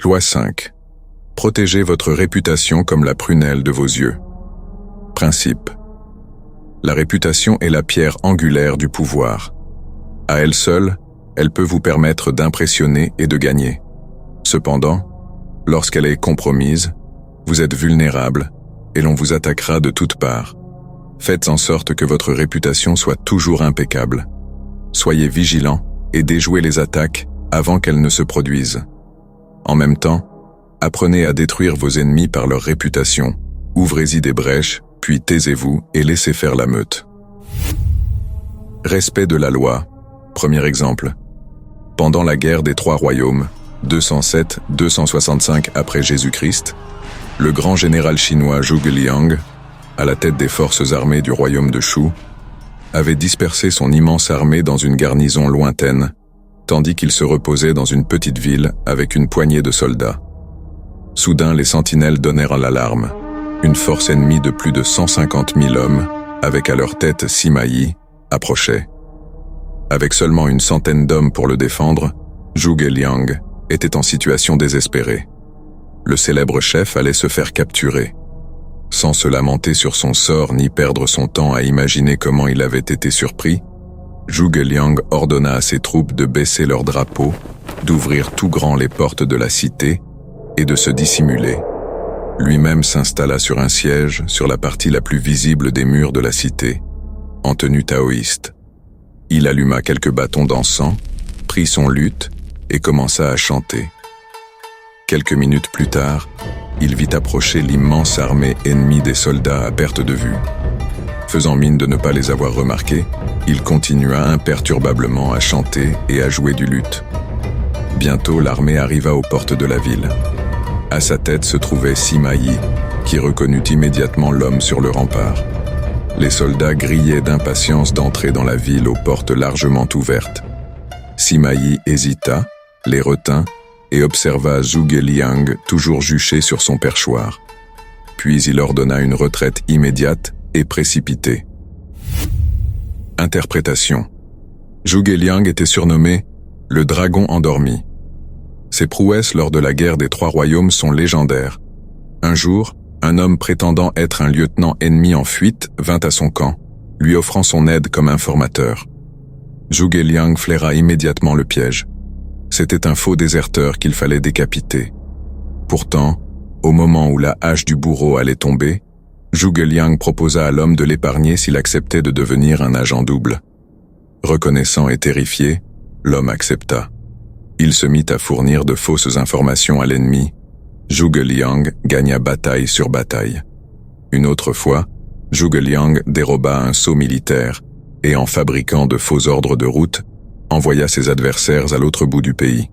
Loi 5. Protégez votre réputation comme la prunelle de vos yeux. Principe. La réputation est la pierre angulaire du pouvoir. À elle seule, elle peut vous permettre d'impressionner et de gagner. Cependant, lorsqu'elle est compromise, vous êtes vulnérable et l'on vous attaquera de toutes parts. Faites en sorte que votre réputation soit toujours impeccable. Soyez vigilant et déjouez les attaques avant qu'elles ne se produisent. En même temps, apprenez à détruire vos ennemis par leur réputation, ouvrez-y des brèches, puis taisez-vous et laissez faire la meute. Respect de la loi. Premier exemple. Pendant la guerre des Trois Royaumes, 207-265 après Jésus-Christ, le grand général chinois Zhuge Liang, à la tête des forces armées du royaume de Shu, avait dispersé son immense armée dans une garnison lointaine, tandis qu'il se reposait dans une petite ville avec une poignée de soldats. Soudain, les sentinelles donnèrent l'alarme. Une force ennemie de plus de 150 000 hommes, avec à leur tête Sima Yi, approchait. Avec seulement une centaine d'hommes pour le défendre, Zhuge Liang était en situation désespérée. Le célèbre chef allait se faire capturer. Sans se lamenter sur son sort ni perdre son temps à imaginer comment il avait été surpris, Zhuge Liang ordonna à ses troupes de baisser leurs drapeaux, d'ouvrir tout grand les portes de la cité et de se dissimuler. Lui-même s'installa sur un siège sur la partie la plus visible des murs de la cité, en tenue taoïste. Il alluma quelques bâtons d'encens, prit son luth et commença à chanter. Quelques minutes plus tard, il vit approcher l'immense armée ennemie des soldats à perte de vue. Faisant mine de ne pas les avoir remarqués, il continua imperturbablement à chanter et à jouer du luth. Bientôt, l'armée arriva aux portes de la ville. À sa tête se trouvait Sima Yi, qui reconnut immédiatement l'homme sur le rempart. Les soldats grillaient d'impatience d'entrer dans la ville aux portes largement ouvertes. Sima Yi hésita, les retint et observa Zhuge Liang toujours juché sur son perchoir. Puis il ordonna une retraite immédiate et précipitée. Interprétation. Zhuge Liang était surnommé « le dragon endormi ». Ses prouesses lors de la guerre des Trois Royaumes sont légendaires. Un jour, un homme prétendant être un lieutenant ennemi en fuite vint à son camp, lui offrant son aide comme informateur. Zhuge Liang flaira immédiatement le piège. C'était un faux déserteur qu'il fallait décapiter. Pourtant, au moment où la hache du bourreau allait tomber, Zhuge Liang proposa à l'homme de l'épargner s'il acceptait de devenir un agent double. Reconnaissant et terrifié, l'homme accepta. Il se mit à fournir de fausses informations à l'ennemi. Zhuge Liang gagna bataille sur bataille. Une autre fois, Zhuge Liang déroba un sceau militaire et, en fabriquant de faux ordres de route, envoya ses adversaires à l'autre bout du pays.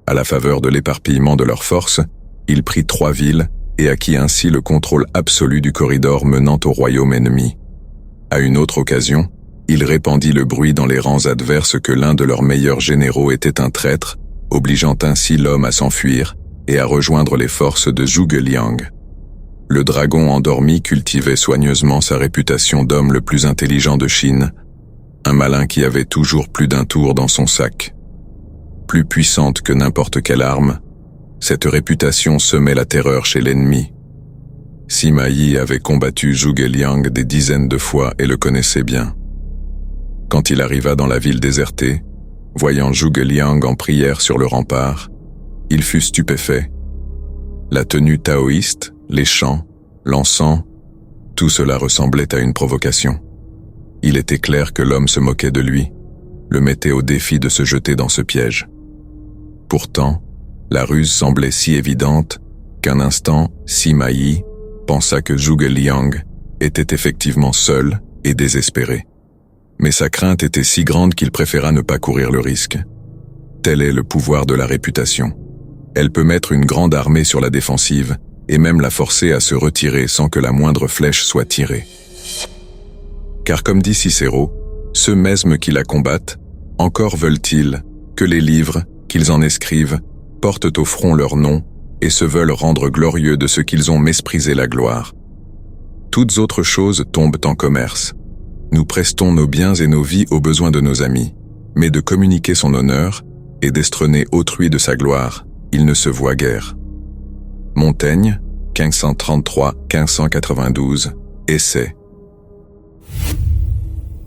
À la faveur de l'éparpillement de leurs forces, il prit 3 villes et acquit ainsi le contrôle absolu du corridor menant au royaume ennemi. À une autre occasion, il répandit le bruit dans les rangs adverses que l'un de leurs meilleurs généraux était un traître, obligeant ainsi l'homme à s'enfuir et à rejoindre les forces de Zhuge Liang. Le dragon endormi cultivait soigneusement sa réputation d'homme le plus intelligent de Chine, un malin qui avait toujours plus d'un tour dans son sac. Plus puissante que n'importe quelle arme, cette réputation semait la terreur chez l'ennemi. Sima Yi avait combattu Zhuge Liang des dizaines de fois et le connaissait bien. Quand il arriva dans la ville désertée, voyant Zhuge Liang en prière sur le rempart, il fut stupéfait. La tenue taoïste, les chants, l'encens, tout cela ressemblait à une provocation. Il était clair que l'homme se moquait de lui, le mettait au défi de se jeter dans ce piège. Pourtant, la ruse semblait si évidente qu'un instant, Sima Yi pensa que Zhuge Liang était effectivement seul et désespéré. Mais sa crainte était si grande qu'il préféra ne pas courir le risque. Tel est le pouvoir de la réputation. Elle peut mettre une grande armée sur la défensive et même la forcer à se retirer sans que la moindre flèche soit tirée. Car comme dit Cicéro, ceux mesmes qui la combattent, encore veulent-ils que les livres, qu'ils en écrivent, portent au front leur nom et se veulent rendre glorieux de ce qu'ils ont méprisé la gloire. Toutes autres choses tombent en commerce. Nous prestons nos biens et nos vies aux besoins de nos amis, mais de communiquer son honneur et d'estrener autrui de sa gloire, il ne se voit guère. Montaigne, 1533-1592, essai.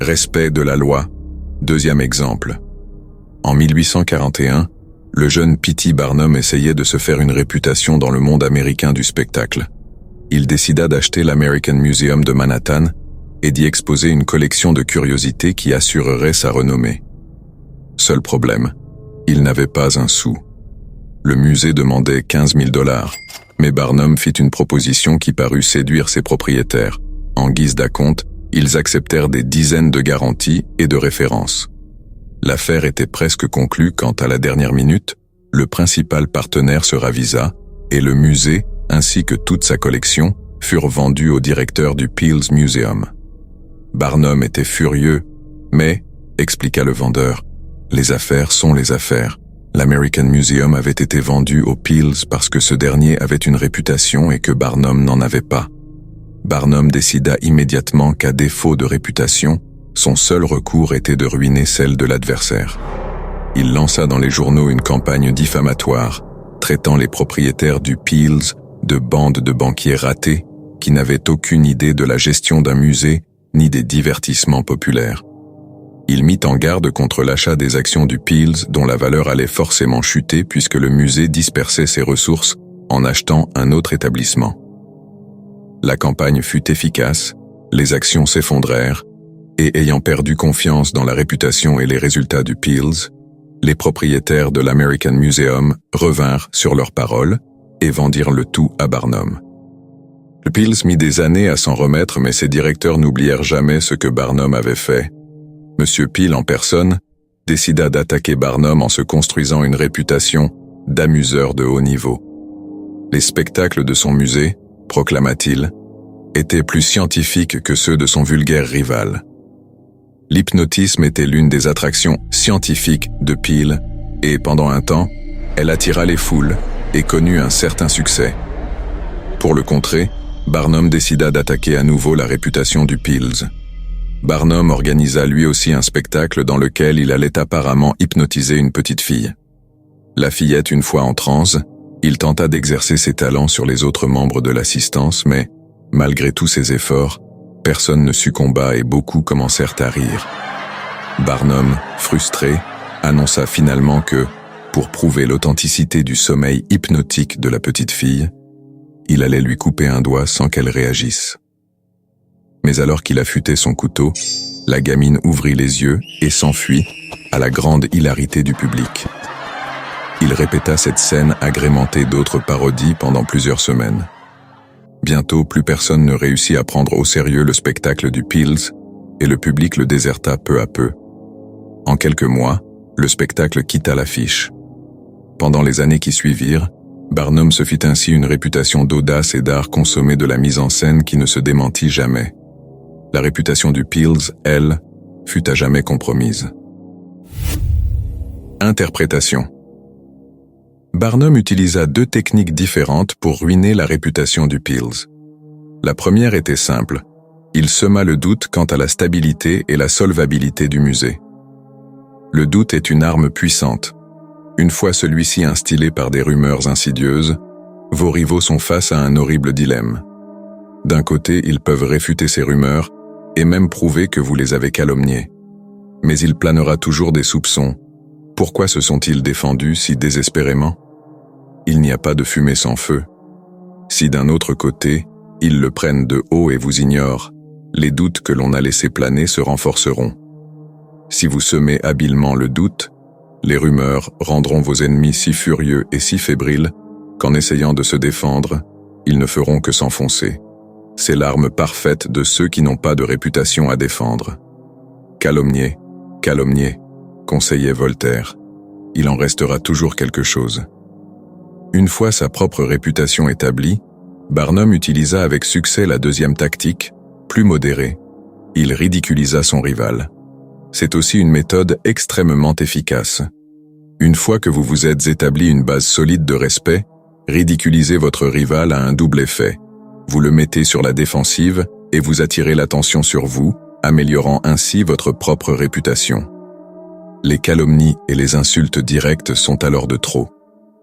Respect de la loi, deuxième exemple. En 1841, le jeune P.T. Barnum essayait de se faire une réputation dans le monde américain du spectacle. Il décida d'acheter l'American Museum de Manhattan et d'y exposer une collection de curiosités qui assurerait sa renommée. Seul problème, il n'avait pas un sou. Le musée demandait 15 000 $, mais Barnum fit une proposition qui parut séduire ses propriétaires. En guise d'acompte, ils acceptèrent des dizaines de garanties et de références. L'affaire était presque conclue quand, à la dernière minute, le principal partenaire se ravisa et le musée, ainsi que toute sa collection, furent vendus au directeur du Peale's Museum. Barnum était furieux, mais, expliqua le vendeur, les affaires sont les affaires. L'American Museum avait été vendu au Peale's parce que ce dernier avait une réputation et que Barnum n'en avait pas. Barnum décida immédiatement qu'à défaut de réputation, son seul recours était de ruiner celle de l'adversaire. Il lança dans les journaux une campagne diffamatoire, traitant les propriétaires du Peale's de bandes de banquiers ratés qui n'avaient aucune idée de la gestion d'un musée ni des divertissements populaires. Il mit en garde contre l'achat des actions du Peale's dont la valeur allait forcément chuter puisque le musée dispersait ses ressources en achetant un autre établissement. La campagne fut efficace, les actions s'effondrèrent, et ayant perdu confiance dans la réputation et les résultats du Peale's, les propriétaires de l'American Museum revinrent sur leurs paroles et vendirent le tout à Barnum. Le Peale's mit des années à s'en remettre, mais ses directeurs n'oublièrent jamais ce que Barnum avait fait. Monsieur Peale en personne décida d'attaquer Barnum en se construisant une réputation d'amuseur de haut niveau. Les spectacles de son musée, proclama-t-il, étaient plus scientifiques que ceux de son vulgaire rival. L'hypnotisme était l'une des attractions scientifiques de Peale et, pendant un temps, elle attira les foules et connut un certain succès. Pour le contrer, Barnum décida d'attaquer à nouveau la réputation du Peale's. Barnum organisa lui aussi un spectacle dans lequel il allait apparemment hypnotiser une petite fille. La fillette, une fois en transe, il tenta d'exercer ses talents sur les autres membres de l'assistance, mais, malgré tous ses efforts, personne ne succomba et beaucoup commencèrent à rire. Barnum, frustré, annonça finalement que, pour prouver l'authenticité du sommeil hypnotique de la petite fille, il allait lui couper un doigt sans qu'elle réagisse. Mais alors qu'il affûtait son couteau, la gamine ouvrit les yeux et s'enfuit, à la grande hilarité du public. Il répéta cette scène agrémentée d'autres parodies pendant plusieurs semaines. Bientôt, plus personne ne réussit à prendre au sérieux le spectacle du Peale's et le public le déserta peu à peu. En quelques mois, le spectacle quitta l'affiche. Pendant les années qui suivirent, Barnum se fit ainsi une réputation d'audace et d'art consommé de la mise en scène qui ne se démentit jamais. La réputation du Peale's, elle, fut à jamais compromise. Interprétation. Barnum utilisa deux techniques différentes pour ruiner la réputation du Peale's. La première était simple. Il sema le doute quant à la stabilité et la solvabilité du musée. Le doute est une arme puissante. Une fois celui-ci instillé par des rumeurs insidieuses, vos rivaux sont face à un horrible dilemme. D'un côté, ils peuvent réfuter ces rumeurs et même prouver que vous les avez calomniés. Mais il planera toujours des soupçons. Pourquoi se sont-ils défendus si désespérément? Il n'y a pas de fumée sans feu. Si d'un autre côté, ils le prennent de haut et vous ignorent, les doutes que l'on a laissés planer se renforceront. Si vous semez habilement le doute, les rumeurs rendront vos ennemis si furieux et si fébriles qu'en essayant de se défendre, ils ne feront que s'enfoncer. C'est l'arme parfaite de ceux qui n'ont pas de réputation à défendre. Calomnier, calomnier, conseillait Voltaire. Il en restera toujours quelque chose. Une fois sa propre réputation établie, Barnum utilisa avec succès la deuxième tactique, plus modérée. Il ridiculisa son rival. C'est aussi une méthode extrêmement efficace. Une fois que vous vous êtes établi une base solide de respect, ridiculiser votre rival a un double effet. Vous le mettez sur la défensive et vous attirez l'attention sur vous, améliorant ainsi votre propre réputation. Les calomnies et les insultes directes sont alors de trop.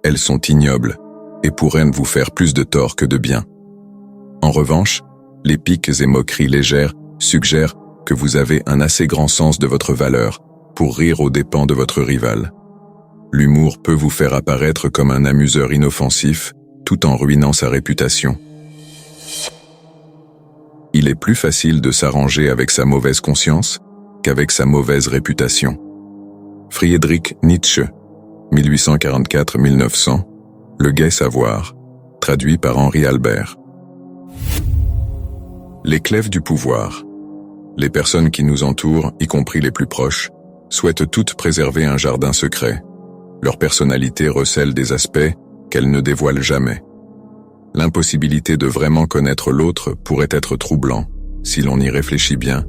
elles sont ignobles et pourraient vous faire plus de tort que de bien. En revanche, les piques et moqueries légères suggèrent que vous avez un assez grand sens de votre valeur pour rire aux dépens de votre rival. L'humour peut vous faire apparaître comme un amuseur inoffensif tout en ruinant sa réputation. Il est plus facile de s'arranger avec sa mauvaise conscience qu'avec sa mauvaise réputation. Friedrich Nietzsche, 1844-1900, Le gai savoir, traduit par Henri Albert. Les clefs du pouvoir. Les personnes qui nous entourent, y compris les plus proches, souhaitent toutes préserver un jardin secret. Leur personnalité recèle des aspects qu'elles ne dévoilent jamais. L'impossibilité de vraiment connaître l'autre pourrait être troublant, si l'on y réfléchit bien,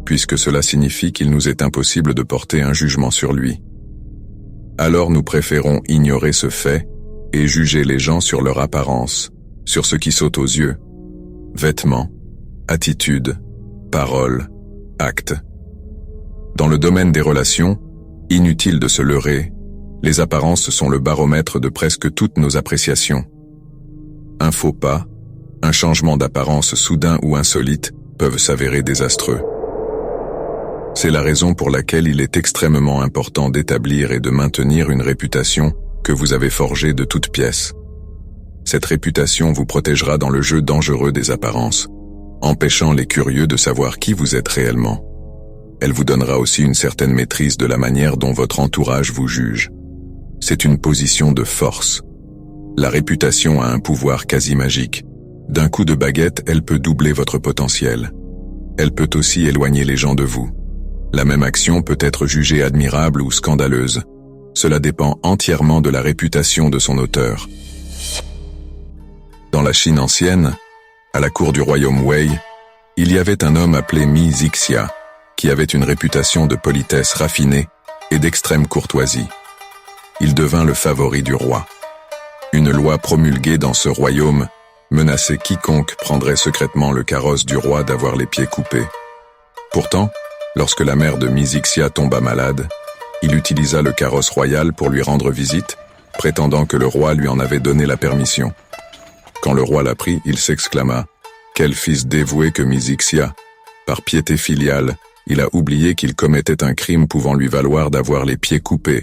puisque cela signifie qu'il nous est impossible de porter un jugement sur lui. Alors nous préférons ignorer ce fait et juger les gens sur leur apparence, sur ce qui saute aux yeux, vêtements, attitudes, paroles, actes. Dans le domaine des relations, inutile de se leurrer, les apparences sont le baromètre de presque toutes nos appréciations. Un faux pas, un changement d'apparence soudain ou insolite peuvent s'avérer désastreux. C'est la raison pour laquelle il est extrêmement important d'établir et de maintenir une réputation que vous avez forgée de toutes pièces. Cette réputation vous protégera dans le jeu dangereux des apparences, empêchant les curieux de savoir qui vous êtes réellement. Elle vous donnera aussi une certaine maîtrise de la manière dont votre entourage vous juge. C'est une position de force. La réputation a un pouvoir quasi magique. D'un coup de baguette, elle peut doubler votre potentiel. Elle peut aussi éloigner les gens de vous. La même action peut être jugée admirable ou scandaleuse. Cela dépend entièrement de la réputation de son auteur. Dans la Chine ancienne, à la cour du royaume Wei, il y avait un homme appelé Mi Zixia, qui avait une réputation de politesse raffinée et d'extrême courtoisie. Il devint le favori du roi. Une loi promulguée dans ce royaume menaçait quiconque prendrait secrètement le carrosse du roi d'avoir les pieds coupés. Pourtant, lorsque la mère de Mi Zixia tomba malade, il utilisa le carrosse royal pour lui rendre visite, prétendant que le roi lui en avait donné la permission. Quand le roi l'apprit, il s'exclama « Quel fils dévoué que Mi Zixia ! Par piété filiale, il a oublié qu'il commettait un crime pouvant lui valoir d'avoir les pieds coupés. »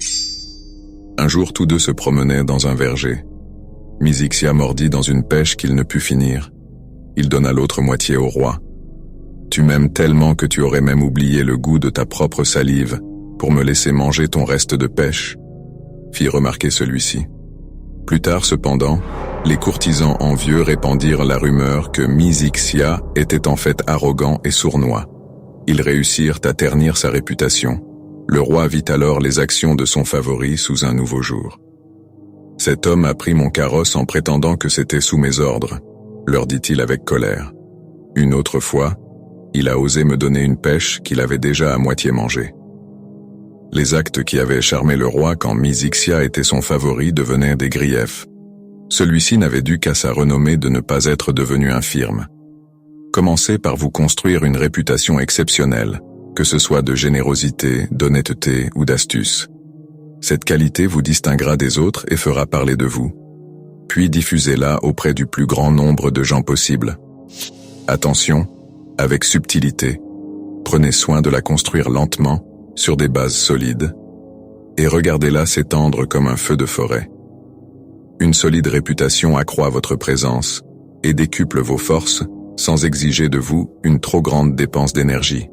Un jour, tous deux se promenaient dans un verger. Mi Zixia mordit dans une pêche qu'il ne put finir. Il donna l'autre moitié au roi. « Tu m'aimes tellement que tu aurais même oublié le goût de ta propre salive pour me laisser manger ton reste de pêche » fit remarquer celui-ci. Plus tard, cependant, les courtisans envieux répandirent la rumeur que Mi Zixia était en fait arrogant et sournois. Ils réussirent à ternir sa réputation. Le roi vit alors les actions de son favori sous un nouveau jour. « Cet homme a pris mon carrosse en prétendant que c'était sous mes ordres », leur dit-il avec colère. Une autre fois, il a osé me donner une pêche qu'il avait déjà à moitié mangée. Les actes qui avaient charmé le roi quand Mi Zixia était son favori devenaient des griefs. Celui-ci n'avait dû qu'à sa renommée de ne pas être devenu infirme. Commencez par vous construire une réputation exceptionnelle, que ce soit de générosité, d'honnêteté ou d'astuce. Cette qualité vous distinguera des autres et fera parler de vous. Puis diffusez-la auprès du plus grand nombre de gens possible. Attention, avec subtilité, prenez soin de la construire lentement, sur des bases solides, et regardez-la s'étendre comme un feu de forêt. Une solide réputation accroît votre présence et décuple vos forces sans exiger de vous une trop grande dépense d'énergie.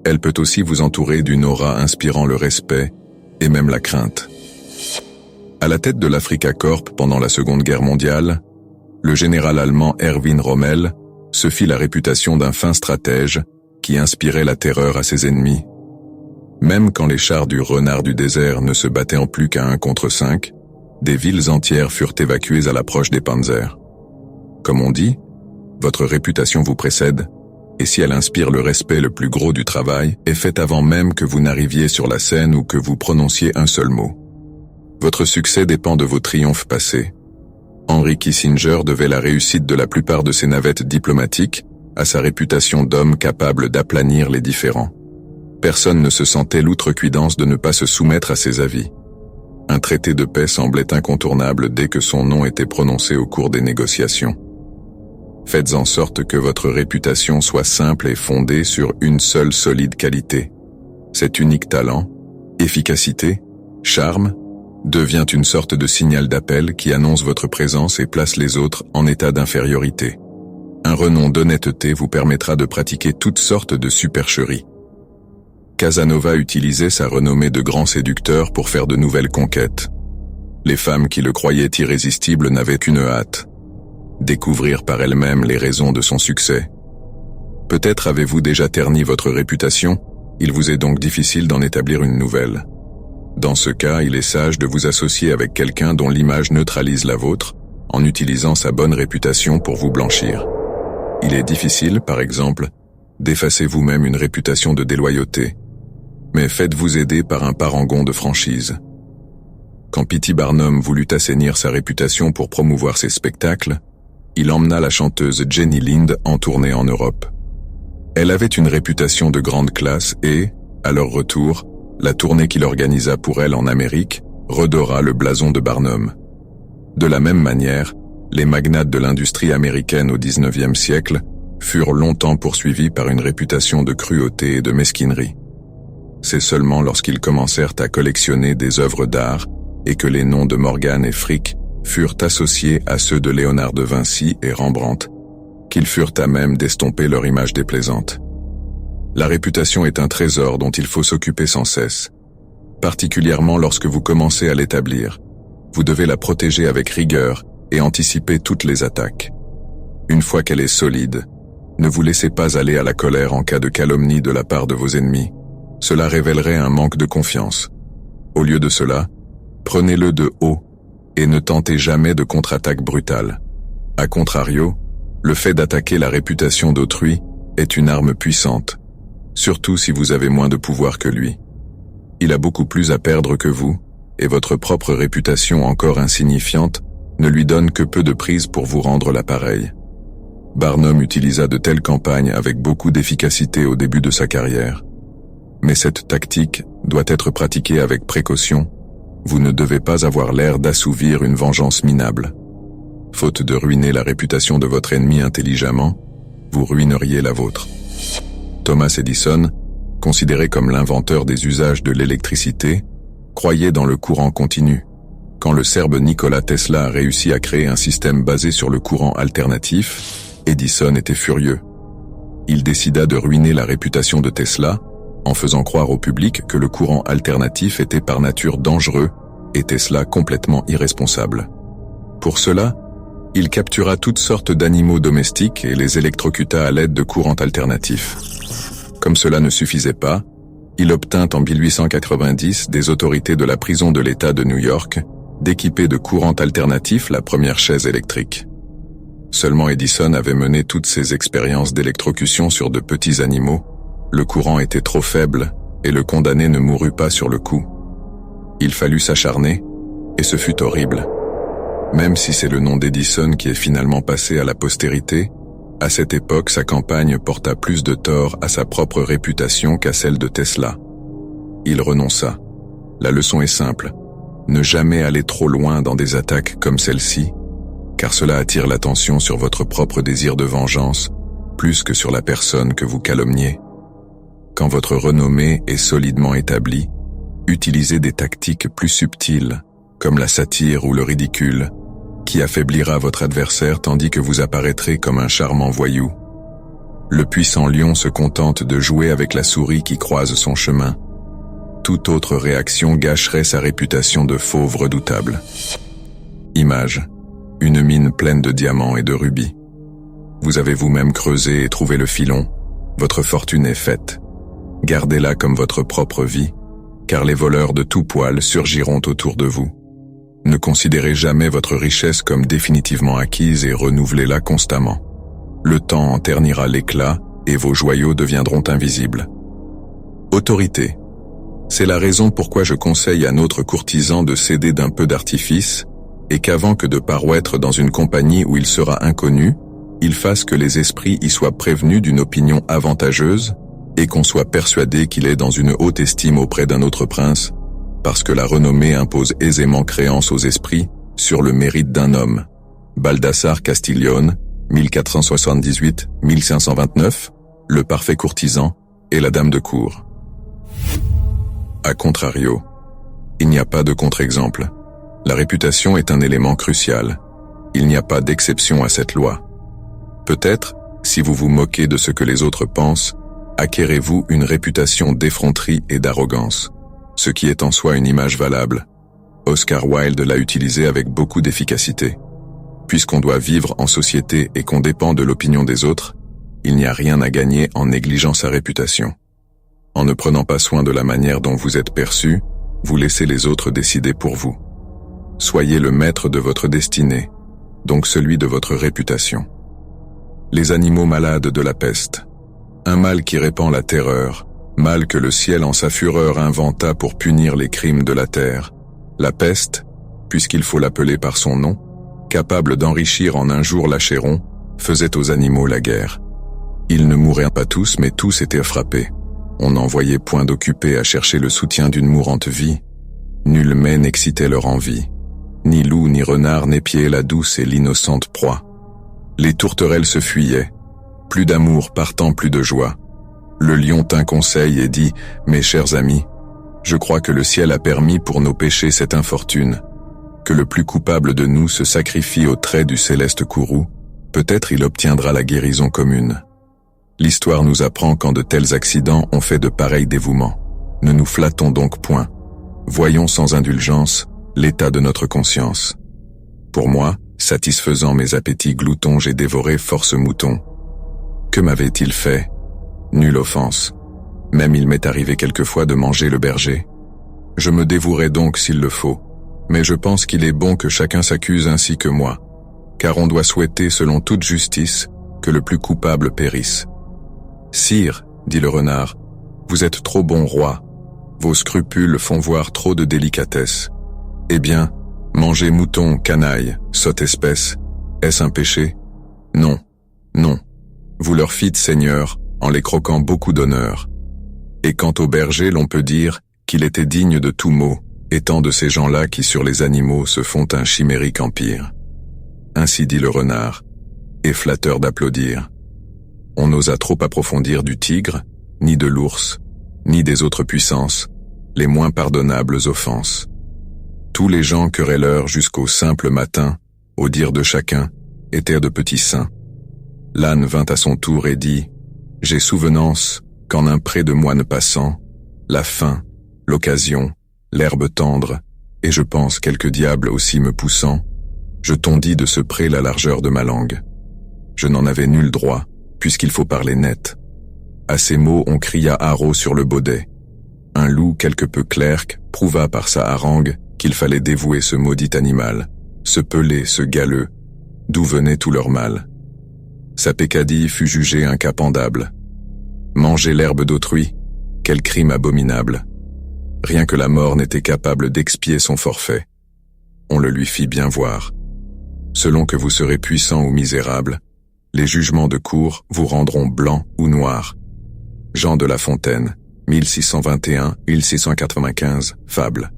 Elle peut aussi vous entourer d'une aura inspirant le respect et même la crainte. À la tête de l'Africa Corp pendant la Seconde Guerre mondiale, le général allemand Erwin Rommel se fit la réputation d'un fin stratège qui inspirait la terreur à ses ennemis. Même quand les chars du renard du désert ne se battaient en plus qu'à 1 contre 5, des villes entières furent évacuées à l'approche des panzers. Comme on dit, votre réputation vous précède, et si elle inspire le respect le plus gros du travail, est faite avant même que vous n'arriviez sur la scène ou que vous prononciez un seul mot. Votre succès dépend de vos triomphes passés. Henry Kissinger devait la réussite de la plupart de ses navettes diplomatiques à sa réputation d'homme capable d'aplanir les différends. Personne ne se sentait l'outrecuidance de ne pas se soumettre à ses avis. Un traité de paix semblait incontournable dès que son nom était prononcé au cours des négociations. Faites en sorte que votre réputation soit simple et fondée sur une seule solide qualité. Cet unique talent, efficacité, charme, devient une sorte de signal d'appel qui annonce votre présence et place les autres en état d'infériorité. Un renom d'honnêteté vous permettra de pratiquer toutes sortes de supercheries. Casanova utilisait sa renommée de grand séducteur pour faire de nouvelles conquêtes. Les femmes qui le croyaient irrésistible n'avaient qu'une hâte: découvrir par elles-mêmes les raisons de son succès. Peut-être avez-vous déjà terni votre réputation, il vous est donc difficile d'en établir une nouvelle. Dans ce cas, il est sage de vous associer avec quelqu'un dont l'image neutralise la vôtre, en utilisant sa bonne réputation pour vous blanchir. Il est difficile, par exemple, d'effacer vous-même une réputation de déloyauté, mais faites-vous aider par un parangon de franchise. Quand P.T. Barnum voulut assainir sa réputation pour promouvoir ses spectacles, il emmena la chanteuse Jenny Lind en tournée en Europe. Elle avait une réputation de grande classe et, à leur retour, la tournée qu'il organisa pour elle en Amérique redora le blason de Barnum. De la même manière, les magnates de l'industrie américaine au XIXe siècle furent longtemps poursuivis par une réputation de cruauté et de mesquinerie. C'est seulement lorsqu'ils commencèrent à collectionner des œuvres d'art et que les noms de Morgan et Frick furent associés à ceux de Léonard de Vinci et Rembrandt qu'ils furent à même d'estomper leur image déplaisante. La réputation est un trésor dont il faut s'occuper sans cesse. Particulièrement lorsque vous commencez à l'établir, vous devez la protéger avec rigueur et anticiper toutes les attaques. Une fois qu'elle est solide, ne vous laissez pas aller à la colère en cas de calomnie de la part de vos ennemis. Cela révélerait un manque de confiance. Au lieu de cela, prenez-le de haut et ne tentez jamais de contre-attaque brutale. A contrario, le fait d'attaquer la réputation d'autrui est une arme puissante, surtout si vous avez moins de pouvoir que lui. Il a beaucoup plus à perdre que vous, et votre propre réputation encore insignifiante ne lui donne que peu de prise pour vous rendre l'appareil. Barnum utilisa de telles campagnes avec beaucoup d'efficacité au début de sa carrière. Mais cette tactique doit être pratiquée avec précaution. Vous ne devez pas avoir l'air d'assouvir une vengeance minable. Faute de ruiner la réputation de votre ennemi intelligemment, vous ruineriez la vôtre. Thomas Edison, considéré comme l'inventeur des usages de l'électricité, croyait dans le courant continu. Quand le Serbe Nikola Tesla a réussi à créer un système basé sur le courant alternatif, Edison était furieux. Il décida de ruiner la réputation de Tesla en faisant croire au public que le courant alternatif était par nature dangereux et Tesla complètement irresponsable. Pour cela, il captura toutes sortes d'animaux domestiques et les électrocuta à l'aide de courants alternatifs. Comme cela ne suffisait pas, il obtint en 1890 des autorités de la prison de l'État de New York d'équiper de courants alternatifs la première chaise électrique. Seulement Edison avait mené toutes ses expériences d'électrocution sur de petits animaux. Le courant était trop faible et le condamné ne mourut pas sur le coup. Il fallut s'acharner et ce fut horrible. Même si c'est le nom d'Edison qui est finalement passé à la postérité, à cette époque sa campagne porta plus de tort à sa propre réputation qu'à celle de Tesla. Il renonça. La leçon est simple. Ne jamais aller trop loin dans des attaques comme celle-ci, car cela attire l'attention sur votre propre désir de vengeance, plus que sur la personne que vous calomniez. Quand votre renommée est solidement établie, utilisez des tactiques plus subtiles, comme la satire ou le ridicule, qui affaiblira votre adversaire tandis que vous apparaîtrez comme un charmant voyou. Le puissant lion se contente de jouer avec la souris qui croise son chemin. Toute autre réaction gâcherait sa réputation de fauve redoutable. Image. Une mine pleine de diamants et de rubis. Vous avez vous-même creusé et trouvé le filon. Votre fortune est faite. Gardez-la comme votre propre vie, car les voleurs de tout poil surgiront autour de vous. Ne considérez jamais votre richesse comme définitivement acquise et renouvelez-la constamment. Le temps en ternira l'éclat et vos joyaux deviendront invisibles. Autorité. C'est la raison pourquoi je conseille à notre courtisan de céder d'un peu d'artifice et qu'avant que de parouêtre dans une compagnie où il sera inconnu, il fasse que les esprits y soient prévenus d'une opinion avantageuse et qu'on soit persuadé qu'il est dans une haute estime auprès d'un autre prince, parce que la renommée impose aisément créance aux esprits sur le mérite d'un homme. Baldassare Castiglione, 1478-1529, le parfait courtisan et la dame de cour. A contrario, il n'y a pas de contre-exemple. La réputation est un élément crucial. Il n'y a pas d'exception à cette loi. Peut-être, si vous vous moquez de ce que les autres pensent, acquérez-vous une réputation d'effronterie et d'arrogance, ce qui est en soi une image valable. Oscar Wilde l'a utilisé avec beaucoup d'efficacité. Puisqu'on doit vivre en société et qu'on dépend de l'opinion des autres, il n'y a rien à gagner en négligeant sa réputation. En ne prenant pas soin de la manière dont vous êtes perçu, vous laissez les autres décider pour vous. Soyez le maître de votre destinée, donc celui de votre réputation. Les animaux malades de la peste. Un mal qui répand la terreur, mal que le ciel en sa fureur inventa pour punir les crimes de la terre. La peste, puisqu'il faut l'appeler par son nom, capable d'enrichir en un jour l'Achéron, faisait aux animaux la guerre. Ils ne mouraient pas tous, mais tous étaient frappés. On n'en voyait point d'occupés à chercher le soutien d'une mourante vie. Nul mets n'excitait leur envie. Ni loup, ni renard n'épiaient la douce et l'innocente proie. Les tourterelles se fuyaient. Plus d'amour partant, plus de joie. Le lion tint conseil et dit « Mes chers amis, je crois que le ciel a permis pour nos péchés cette infortune, que le plus coupable de nous se sacrifie au trait du céleste courroux, peut-être il obtiendra la guérison commune. L'histoire nous apprend quand de tels accidents ont fait de pareils dévouements. Ne nous flattons donc point. Voyons sans indulgence l'état de notre conscience. Pour moi, satisfaisant mes appétits gloutons, j'ai dévoré force moutons. Que m'avait-il fait? Nulle offense. Même il m'est arrivé quelquefois de manger le berger. Je me dévouerai donc s'il le faut, mais je pense qu'il est bon que chacun s'accuse ainsi que moi, car on doit souhaiter selon toute justice que le plus coupable périsse. Sire, dit le renard, vous êtes trop bon roi, vos scrupules font voir trop de délicatesse. Eh bien, manger mouton, canaille, sotte espèce, est-ce un péché? Non, non. Vous leur fîtes, Seigneur, en les croquant beaucoup d'honneur. Et quant au berger, l'on peut dire qu'il était digne de tout mot, étant de ces gens-là qui sur les animaux se font un chimérique empire. Ainsi dit le renard, et flatteur d'applaudir. On n'osa trop approfondir du tigre, ni de l'ours, ni des autres puissances, les moins pardonnables offenses. Tous les gens querelleurs jusqu'au simple matin, au dire de chacun, étaient de petits saints. L'âne vint à son tour et dit « J'ai souvenance qu'en un pré de moine passant, la faim, l'occasion, l'herbe tendre, et je pense quelques diables aussi me poussant, je tondis de ce pré la largeur de ma langue. Je n'en avais nul droit, puisqu'il faut parler net. À ces mots, on cria haro sur le baudet. Un loup quelque peu clerc prouva par sa harangue qu'il fallait dévouer ce maudit animal, ce pelé, ce galeux, d'où venait tout leur mal. Sa peccadille fut jugée incapendable. Manger l'herbe d'autrui, quel crime abominable. Rien que la mort n'était capable d'expier son forfait. On le lui fit bien voir. Selon que vous serez puissant ou misérable, les jugements de cour vous rendront blanc ou noir. Jean de La Fontaine, 1621-1695, Fable.